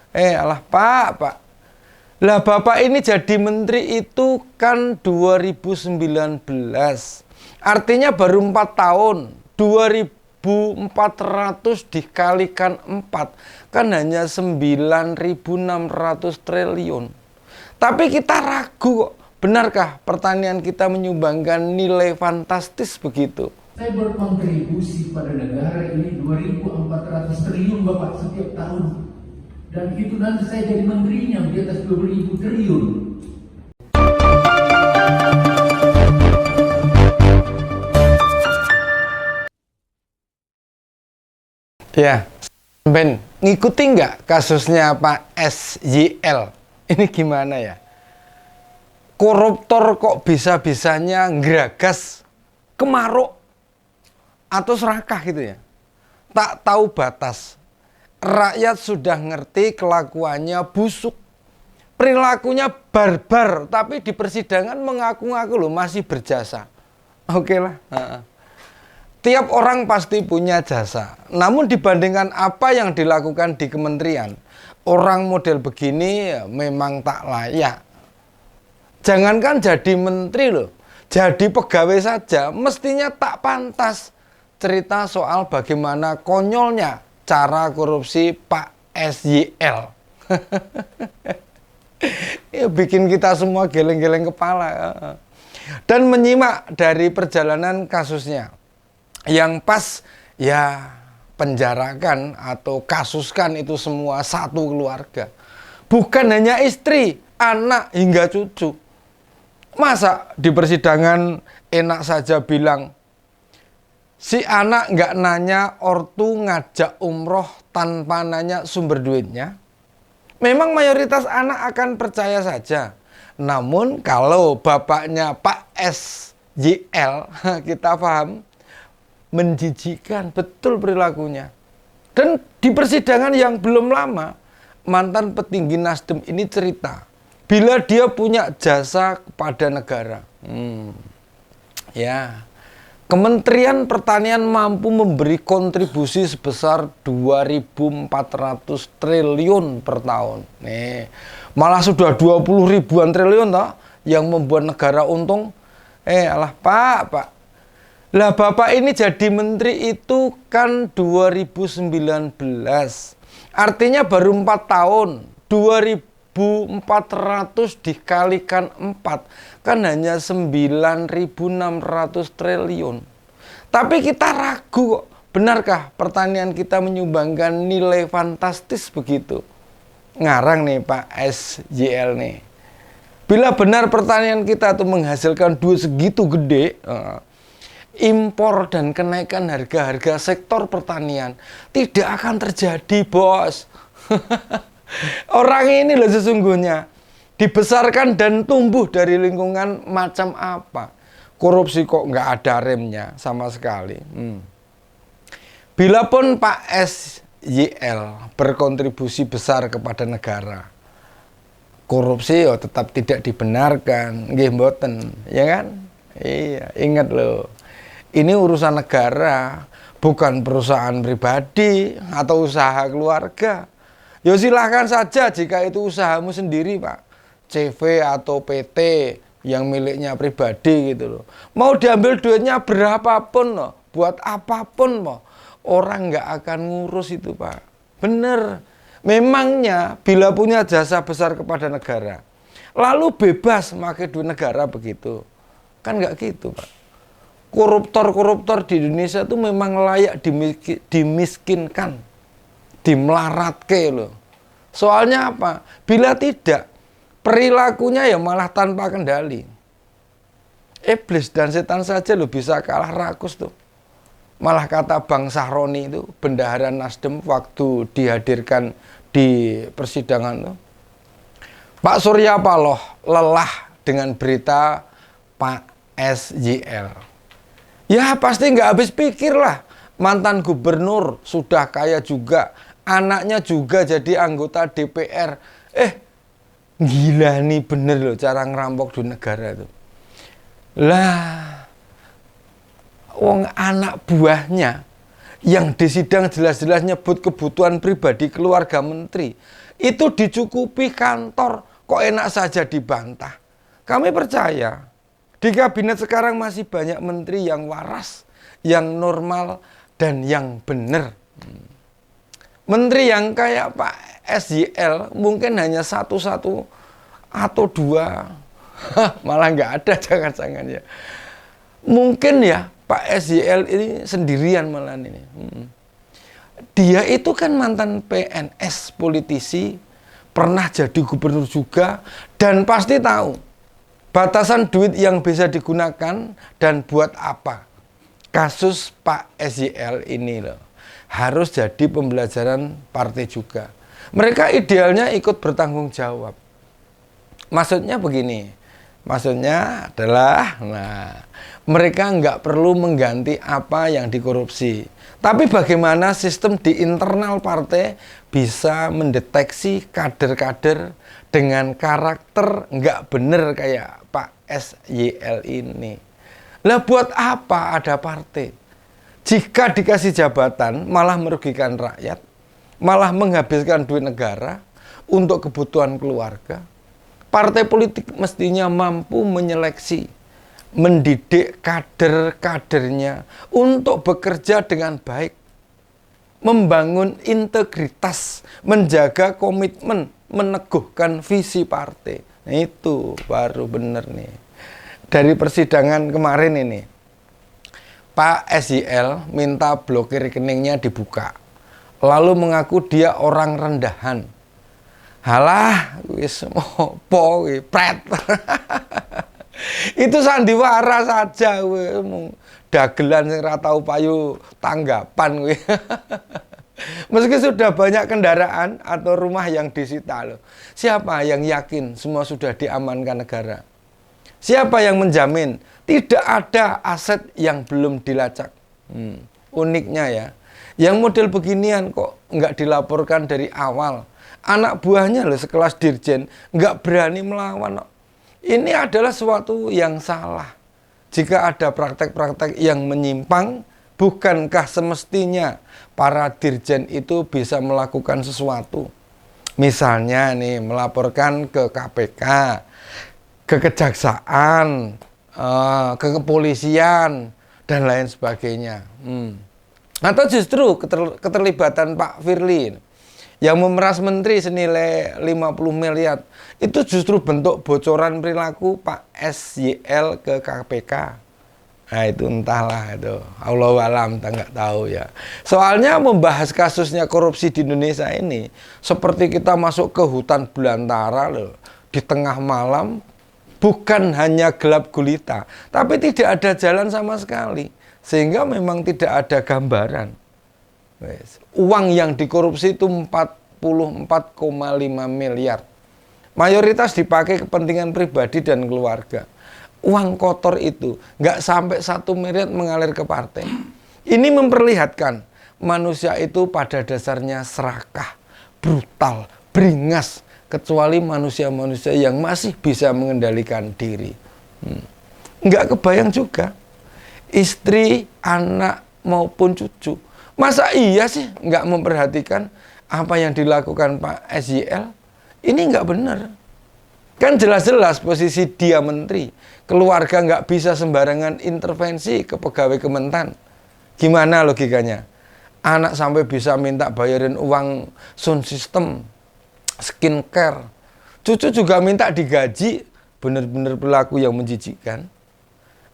Alah Pak. Lah Bapak ini jadi menteri itu kan 2019. Artinya baru 4 tahun. 2.400 dikalikan 4 kan hanya 9.600 triliun. Tapi kita ragu kok. Benarkah pertanian kita menyumbangkan nilai fantastis begitu? Saya berkontribusi pada negara ini 2.400 triliun Bapak setiap tahun. Dan itu nanti saya jadi menterinya di atas 20.000 triliun. Ya, Ben, ngikuti nggak kasusnya Pak SYL? Ini gimana ya? Koruptor kok bisa-bisanya ngeragas kemaruk atau serakah gitu ya. Tak tahu batas. Rakyat sudah ngerti kelakuannya busuk. Perilakunya barbar, tapi di persidangan mengaku-ngaku loh masih berjasa. Oke lah. Tiap orang pasti punya jasa. Namun dibandingkan apa yang dilakukan di kementerian, orang model begini ya memang tak layak. Jangankan jadi menteri loh, jadi pegawai saja mestinya tak pantas. Cerita soal bagaimana konyolnya cara korupsi Pak SYL. Ya, bikin kita semua geleng-geleng kepala. Dan menyimak dari perjalanan kasusnya. Yang pas ya penjarakan atau kasuskan itu semua satu keluarga. Bukan hanya istri, anak hingga cucu. Masa di persidangan enak saja bilang si anak nggak nanya ortu ngajak umroh tanpa nanya sumber duitnya? Memang mayoritas anak akan percaya saja. Namun kalau bapaknya Pak SYL kita paham menjijikan betul perilakunya. Dan di persidangan yang belum lama mantan petinggi Nasdem ini cerita bila dia punya jasa kepada negara. Ya, Kementerian Pertanian mampu memberi kontribusi sebesar 2.400 triliun per tahun. Nih, malah sudah 20 ribuan triliun toh yang membuat negara untung. Alah Pak. Lah Bapak ini jadi menteri itu kan 2019. Artinya baru 4 tahun. 2.400 dikalikan 4 kan hanya 9.600 triliun. Tapi kita ragu kok. Benarkah pertanian kita menyumbangkan nilai fantastis begitu? Ngarang nih Pak SYL nih. Bila benar pertanian kita tuh menghasilkan duit segitu gede, impor dan kenaikan harga-harga sektor pertanian tidak akan terjadi, bos. Orang ini loh sesungguhnya dibesarkan dan tumbuh dari lingkungan macam apa? Korupsi kok nggak ada remnya sama sekali. Bila pun Pak SYL berkontribusi besar kepada negara, korupsi tetap tidak dibenarkan, nggih mboten, ya kan? Iya, ingat loh. Ini urusan negara, bukan perusahaan pribadi atau usaha keluarga. Ya silahkan saja jika itu usahamu sendiri Pak. CV atau PT yang miliknya pribadi gitu loh. Mau diambil duitnya berapapun loh, buat apapun loh, orang nggak akan ngurus itu Pak. Bener. Memangnya bila punya jasa besar kepada negara, lalu bebas pakai duit negara begitu. Kan nggak gitu Pak. Koruptor-koruptor di Indonesia itu memang layak dimiskinkan, dimelaratke loh. Soalnya apa? Bila tidak, perilakunya ya malah tanpa kendali. Iblis dan setan saja loh bisa kalah rakus tuh. Malah kata Bang Sahroni itu, bendahara Nasdem waktu dihadirkan di persidangan tuh, Pak Surya Paloh lelah dengan berita Pak SYL. Ya pasti nggak habis pikir lah. Mantan gubernur sudah kaya juga, anaknya juga jadi anggota DPR. Gila nih bener loh cara ngerampok duit negara itu. Lah, wong anak buahnya yang di sidang jelas-jelas nyebut kebutuhan pribadi keluarga menteri, Itu dicukupi kantor, kok enak saja dibantah. Kami percaya di kabinet sekarang masih banyak menteri yang waras, yang normal, dan yang benar. Menteri yang kayak Pak SYL mungkin hanya satu atau dua. Malah nggak ada, jangan-jangan ya. Mungkin ya Pak SYL ini sendirian malah ini. Dia itu kan mantan PNS, politisi, pernah jadi gubernur juga, dan pasti tahu batasan duit yang bisa digunakan dan buat apa. Kasus Pak SYL ini loh, harus jadi pembelajaran partai juga. Mereka idealnya ikut bertanggung jawab. Maksudnya begini, maksudnya adalah, mereka nggak perlu mengganti apa yang dikorupsi. Tapi bagaimana sistem di internal partai bisa mendeteksi kader-kader dengan karakter nggak bener kayak Pak SYL ini. Lah buat apa ada partai? Jika dikasih jabatan malah merugikan rakyat, malah menghabiskan duit negara untuk kebutuhan keluarga. Partai politik mestinya mampu menyeleksi, mendidik kader-kadernya untuk bekerja dengan baik, membangun integritas, menjaga komitmen, meneguhkan visi partai. Nah, itu baru benar nih. Dari persidangan kemarin ini, Pak SYL minta blokir rekeningnya dibuka, lalu mengaku dia orang rendahan. Halah, wis opo kuwi pret. Itu sandiwara saja we, dagelan sing ora tau payu tanggapan we. Meski sudah banyak kendaraan atau rumah yang disita loh. Siapa yang yakin semua sudah diamankan negara? Siapa yang menjamin tidak ada aset yang belum dilacak? Uniknya ya, yang model beginian kok nggak dilaporkan dari awal. Anak buahnya loh sekelas dirjen nggak berani melawan. Ini adalah sesuatu yang salah. Jika ada praktek-praktek yang menyimpang, bukankah semestinya para dirjen itu bisa melakukan sesuatu? Misalnya nih, melaporkan ke KPK, ke kejaksaan, ke kepolisian, dan lain sebagainya. Atau justru keterlibatan Pak Firly yang memeras menteri senilai 50 miliar, itu justru bentuk bocoran perilaku Pak SYL ke KPK. Nah itu entahlah itu, Allahu alam, kita nggak tahu ya. Soalnya membahas kasusnya korupsi di Indonesia ini seperti kita masuk ke hutan belantara loh, di tengah malam, bukan hanya gelap gulita, tapi tidak ada jalan sama sekali, sehingga memang tidak ada gambaran. Uang yang dikorupsi itu 44,5 miliar. Mayoritas dipakai kepentingan pribadi dan keluarga. Uang kotor itu nggak sampai 1 miliar mengalir ke partai. Ini memperlihatkan manusia itu pada dasarnya serakah, brutal, beringas, kecuali manusia-manusia yang masih bisa mengendalikan diri. Nggak kebayang juga istri, anak maupun cucu. Masa iya sih nggak memperhatikan apa yang dilakukan Pak SYL? Ini nggak benar. Kan jelas-jelas posisi dia menteri. Keluarga nggak bisa sembarangan intervensi ke pegawai Kementan. Gimana logikanya? Anak sampai bisa minta bayarin uang sound system, skincare. Cucu juga minta digaji. Benar-benar perilaku yang menjijikkan.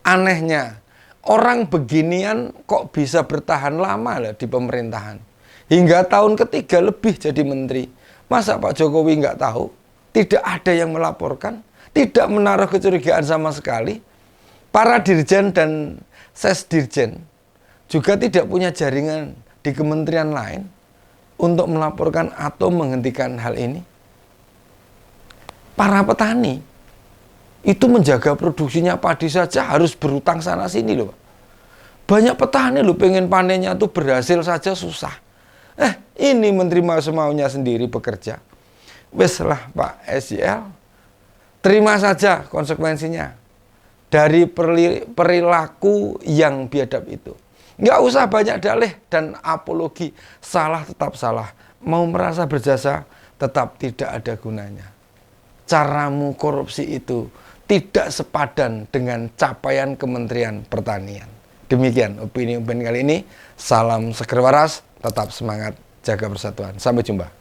Anehnya, orang beginian kok bisa bertahan lama lah di pemerintahan. Hingga tahun ketiga lebih jadi menteri. Masa Pak Jokowi nggak tahu? Tidak ada yang melaporkan, tidak menaruh kecurigaan sama sekali. Para dirjen dan sesdirjen juga tidak punya jaringan di kementerian lain untuk melaporkan atau menghentikan hal ini. Para petani itu menjaga produksinya padi saja harus berutang sana sini loh. Banyak petani loh pengen panennya tuh berhasil saja susah. Ini menteri mau-maunya sendiri bekerja. Wes lah Pak SYL, terima saja konsekuensinya dari perilaku yang biadab itu. Nggak usah banyak dalih dan apologi, salah tetap salah. Mau merasa berjasa, tetap tidak ada gunanya. Caramu korupsi itu tidak sepadan dengan capaian Kementerian Pertanian. Demikian opini kali ini. Salam seger waras, tetap semangat, jaga persatuan. Sampai jumpa.